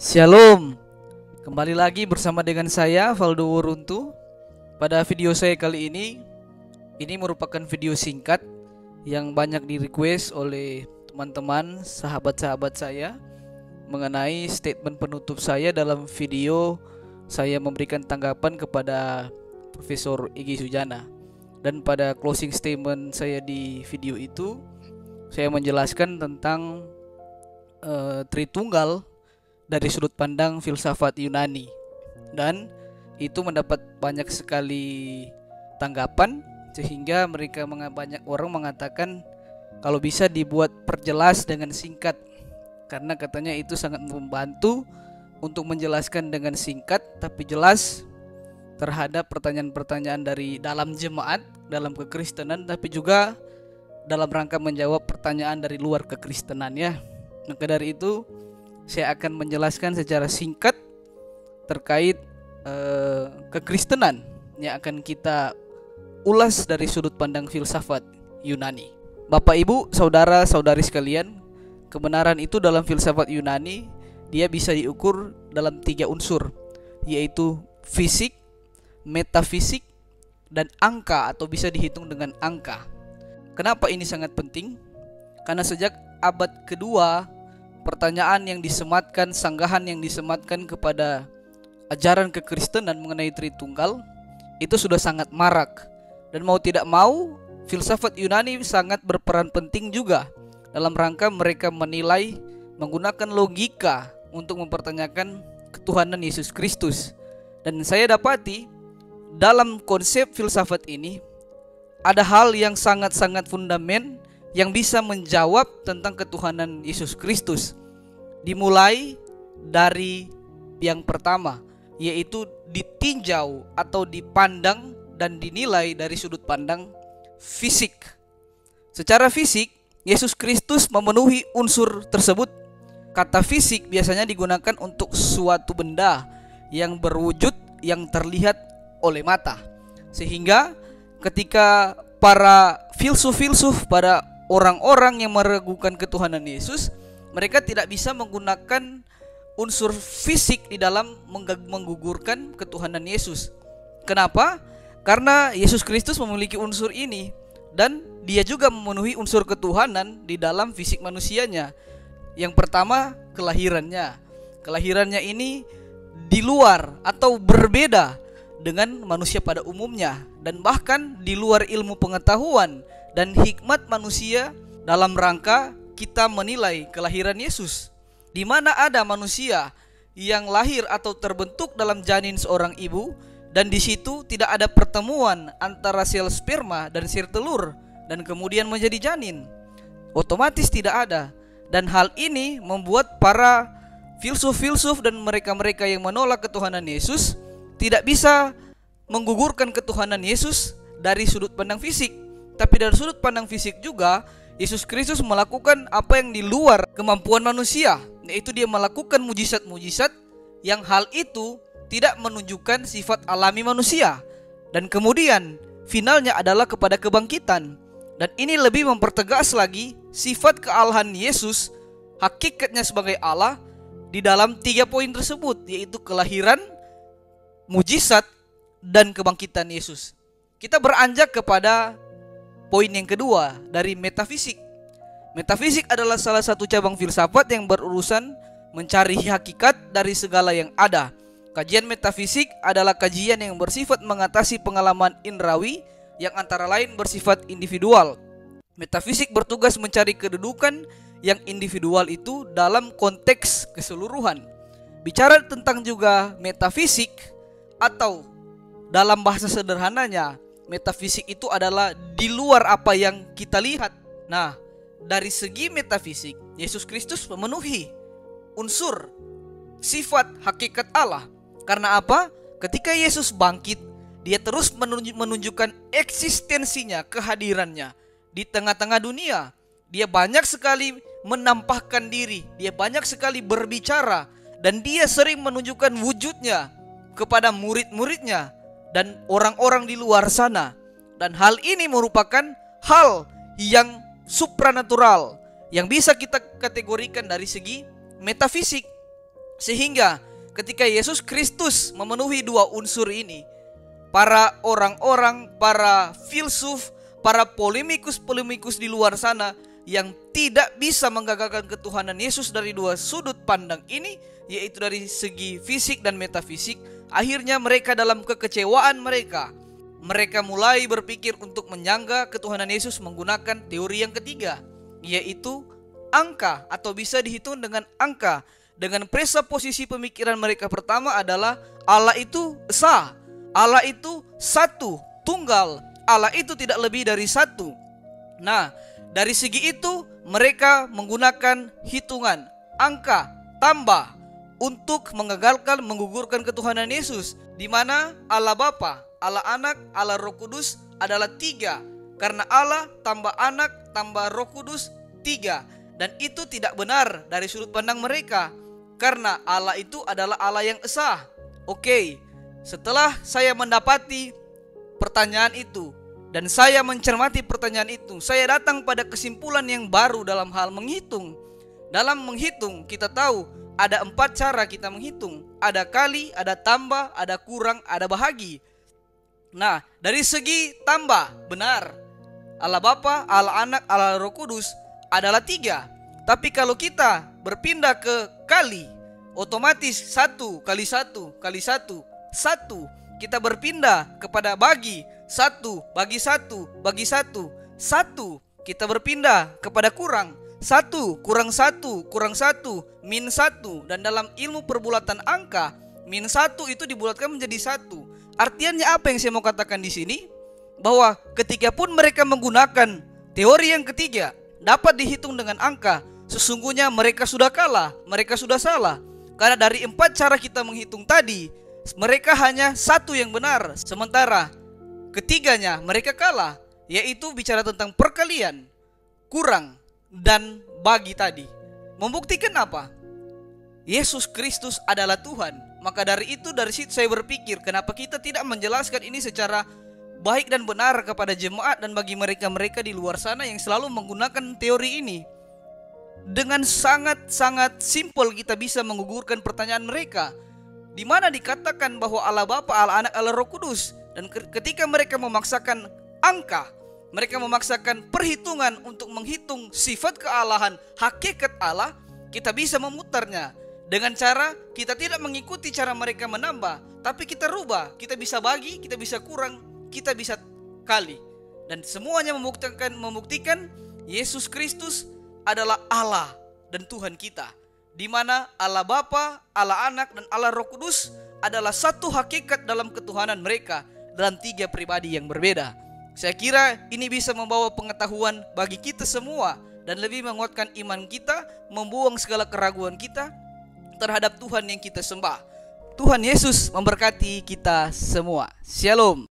Shalom, kembali lagi bersama dengan saya Valdo Wuruntu. Pada video saya kali ini merupakan video singkat yang banyak di request oleh teman-teman, sahabat-sahabat saya mengenai statement penutup saya dalam video saya memberikan tanggapan kepada Profesor Egy Sujana. Dan pada closing statement saya di video itu, saya menjelaskan tentang Tritunggal dari sudut pandang filsafat Yunani, dan itu mendapat banyak sekali tanggapan sehingga banyak orang mengatakan kalau bisa dibuat perjelas dengan singkat, karena katanya itu sangat membantu untuk menjelaskan dengan singkat tapi jelas terhadap pertanyaan-pertanyaan dari dalam jemaat, dalam kekristenan, tapi juga dalam rangka menjawab pertanyaan dari luar kekristenan ya. Maka dari itu saya akan menjelaskan secara singkat terkait kekristenan yang akan kita ulas dari sudut pandang filsafat Yunani. Bapak, Ibu, saudara-saudari sekalian, kebenaran itu dalam filsafat Yunani dia bisa diukur dalam 3 unsur, yaitu fisik, metafisik, dan angka atau bisa dihitung dengan angka. Kenapa ini sangat penting? Karena sejak abad kedua, pertanyaan yang disematkan, sanggahan yang disematkan kepada ajaran kekristenan mengenai Tritunggal itu sudah sangat marak. Dan mau tidak mau, filsafat Yunani sangat berperan penting juga dalam rangka mereka menilai menggunakan logika untuk mempertanyakan ketuhanan Yesus Kristus. Dan saya dapati dalam konsep filsafat ini ada hal yang sangat-sangat fundamental yang bisa menjawab tentang ketuhanan Yesus Kristus. Dimulai dari yang pertama, yaitu ditinjau atau dipandang dan dinilai dari sudut pandang fisik. Secara fisik, Yesus Kristus memenuhi unsur tersebut. Kata fisik biasanya digunakan untuk suatu benda yang berwujud, yang terlihat oleh mata. Sehingga ketika para filsuf-filsuf, para orang-orang yang meragukan ketuhanan Yesus, mereka tidak bisa menggunakan unsur fisik di dalam menggugurkan ketuhanan Yesus. Kenapa? Karena Yesus Kristus memiliki unsur ini, dan dia juga memenuhi unsur ketuhanan di dalam fisik manusianya. Yang pertama, kelahirannya. Kelahirannya ini di luar atau berbeda dengan manusia pada umumnya, dan bahkan di luar ilmu pengetahuan dan hikmat manusia dalam rangka kita menilai kelahiran Yesus. Di mana ada manusia yang lahir atau terbentuk dalam janin seorang ibu, dan di situ tidak ada pertemuan antara sel sperma dan sel telur dan kemudian menjadi janin. Otomatis tidak ada. Dan hal ini membuat para filsuf-filsuf dan mereka-mereka yang menolak ketuhanan Yesus tidak bisa menggugurkan ketuhanan Yesus dari sudut pandang fisik. Tapi dari sudut pandang fisik juga, Yesus Kristus melakukan apa yang di luar kemampuan manusia, yaitu dia melakukan mujizat-mujizat yang hal itu tidak menunjukkan sifat alami manusia. Dan kemudian finalnya adalah kepada kebangkitan. Dan ini lebih mempertegas lagi sifat kealahan Yesus, hakikatnya sebagai Allah di dalam 3 poin tersebut, yaitu kelahiran, mujizat, dan kebangkitan Yesus. Kita beranjak kepada poin yang kedua dari metafisik. Metafisik adalah salah satu cabang filsafat yang berurusan mencari hakikat dari segala yang ada. Kajian metafisik adalah kajian yang bersifat mengatasi pengalaman indrawi yang antara lain bersifat individual. Metafisik bertugas mencari kedudukan yang individual itu dalam konteks keseluruhan. Bicara tentang juga metafisik, atau dalam bahasa sederhananya, metafisik itu adalah di luar apa yang kita lihat. Nah, dari segi metafisik, Yesus Kristus memenuhi unsur sifat hakikat Allah. Karena apa? Ketika Yesus bangkit, dia terus menunjukkan eksistensinya, kehadirannya di tengah-tengah dunia. Dia banyak sekali menampakkan diri, dia banyak sekali berbicara, dan dia sering menunjukkan wujudnya kepada murid-muridnya dan orang-orang di luar sana. Dan hal ini merupakan hal yang supranatural, yang bisa kita kategorikan dari segi metafisik. Sehingga ketika Yesus Kristus memenuhi dua unsur ini, para orang-orang, para filsuf, para polemikus-polemikus di luar sana yang tidak bisa menggagalkan ketuhanan Yesus dari dua sudut pandang ini, yaitu dari segi fisik dan metafisik, akhirnya mereka dalam kekecewaan mereka mulai berpikir untuk menyangga ketuhanan Yesus menggunakan teori yang ketiga, yaitu angka, atau bisa dihitung dengan angka. Dengan presuposisi pemikiran mereka pertama adalah Allah itu esa, Allah itu satu, tunggal, Allah itu tidak lebih dari satu. Nah, dari segi itu mereka menggunakan hitungan angka tambah untuk mengagalkan, menggugurkan ketuhanan Yesus, di mana Allah Bapa, Allah Anak, Allah Roh Kudus adalah tiga. Karena Allah tambah Anak tambah Roh Kudus tiga. Dan itu tidak benar dari sudut pandang mereka, karena Allah itu adalah Allah yang esa. Oke, setelah saya mendapati pertanyaan itu dan saya mencermati pertanyaan itu, saya datang pada kesimpulan yang baru dalam hal menghitung. Dalam menghitung kita tahu ada 4 cara kita menghitung. Ada kali, ada tambah, ada kurang, ada bahagi. Nah, dari segi tambah, benar, Allah Bapa, Allah Anak, Allah Roh Kudus adalah 3. Tapi kalau kita berpindah ke kali, otomatis 1 kali 1 kali 1 1. Kita berpindah kepada bagi, 1 bagi 1 bagi 1 1. Kita berpindah kepada kurang, 1 kurang 1 kurang 1 min 1. Dan dalam ilmu perbulatan angka, min 1 itu dibulatkan menjadi 1. Artinya apa yang saya mau katakan di sini? Bahwa ketika pun mereka menggunakan teori yang ketiga, dapat dihitung dengan angka, sesungguhnya mereka sudah kalah, mereka sudah salah. Karena dari 4 cara kita menghitung tadi, mereka hanya 1 yang benar, sementara ketiganya mereka kalah, yaitu bicara tentang perkalian, kurang, dan bagi tadi. Membuktikan apa? Yesus Kristus adalah Tuhan. Maka dari itu, dari situ saya berpikir, kenapa kita tidak menjelaskan ini secara baik dan benar kepada jemaat dan bagi mereka-mereka di luar sana yang selalu menggunakan teori ini. Dengan sangat-sangat simpel kita bisa menggugurkan pertanyaan mereka, di mana dikatakan bahwa Allah Bapa, Allah Anak, Allah Roh Kudus. Dan ketika mereka memaksakan angka, mereka memaksakan perhitungan untuk menghitung sifat kealahan, hakikat Allah, kita bisa memutarnya dengan cara kita tidak mengikuti cara mereka menambah, tapi kita rubah. Kita bisa bagi, kita bisa kurang, kita bisa kali. Dan semuanya membuktikan Yesus Kristus adalah Allah dan Tuhan kita, di mana Allah Bapa, Allah Anak, dan Allah Roh Kudus adalah satu hakikat dalam ketuhanan mereka dalam 3 pribadi yang berbeda. Saya kira ini bisa membawa pengetahuan bagi kita semua dan lebih menguatkan iman kita, membuang segala keraguan kita terhadap Tuhan yang kita sembah. Tuhan Yesus memberkati kita semua. Shalom.